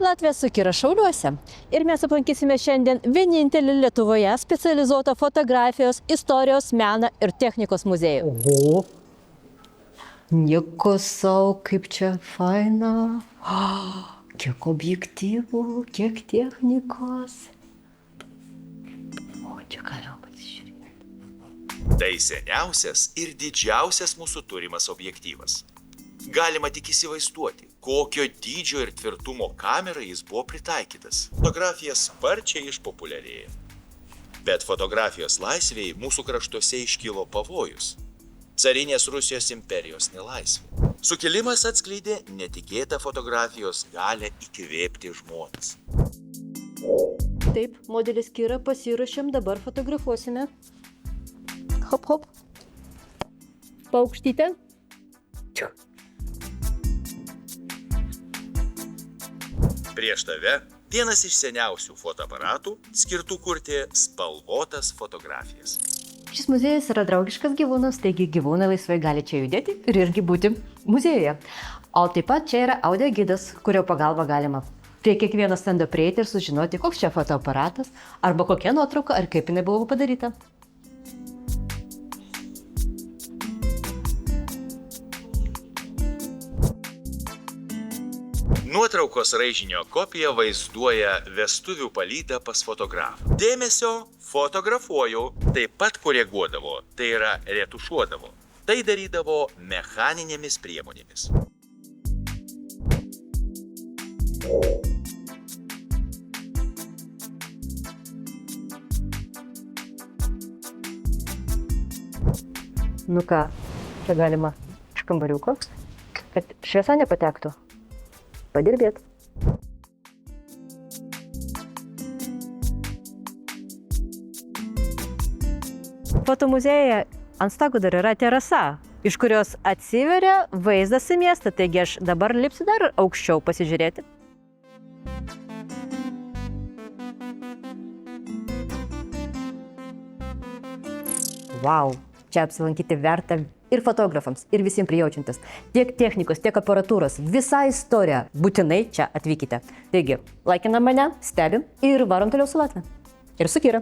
Latvija su Kira Šauliuose. Ir mes aplankysime šiandien vienintelį Lietuvoje specializuotą fotografijos, istorijos, meno ir technikos muziejų. Oho. Nieko sau, kaip čia faina. Kiek objektyvų, kiek technikos. O, čia galima pasižiūrėti. Tai seniausias ir didžiausias mūsų turimas objektyvas. Galima tik įsivaizduoti, kokio dydžio ir tvirtumo kamerai jis buvo pritaikytas. Fotografija sparčiai išpopuliarėjo. Bet fotografijos laisvėjai mūsų kraštuose iškilo pavojus. Carinės Rusijos imperijos nelaisvė. Sukilimas atskleidė netikėtą fotografijos galią įkvėpti žmones. Taip, modelis Kira, pasiruošėm, dabar fotografuosime. Hop, hop. Paaukštyte. Prieš tave vienas iš seniausių fotoaparatų skirtų kurti spalvotas fotografijas. Šis muziejus yra draugiškas gyvūnas, taigi gyvūnai laisvai gali čia judėti ir irgi būti muziejuje. O taip pat čia yra audio gidas, kurio pagalba galima prie kiekvieno stendo prieiti ir sužinoti, koks čia fotoaparatas, arba kokia nuotrauka, ar kaip jinai buvo padaryta. Nuotraukos raižinio kopija vaizduoja vestuvių palydą pas fotografą. Dėmesio, fotografuoju, taip pat koreguodavo, tai yra retušuodavo. Tai darydavo mechaninėmis priemonėmis. Nu ką, čia galima iš kambariuko, kad šviesa nepatektų. Padirbėt. Fotomuziejuje ant stogų dar yra terasa, iš kurios atsiveria vaizdas į miestą, taigi aš dabar lipsiu dar aukščiau pasižiūrėti. Vau, čia apsilankyti verta ir fotografams, ir visiems prijaučiantis. Tiek technikos, tiek aparatūros, visą istoriją. Būtinai čia atvykite. Taigi, laikinam mane, stebim ir varom toliau su Latvija. Ir su Kira.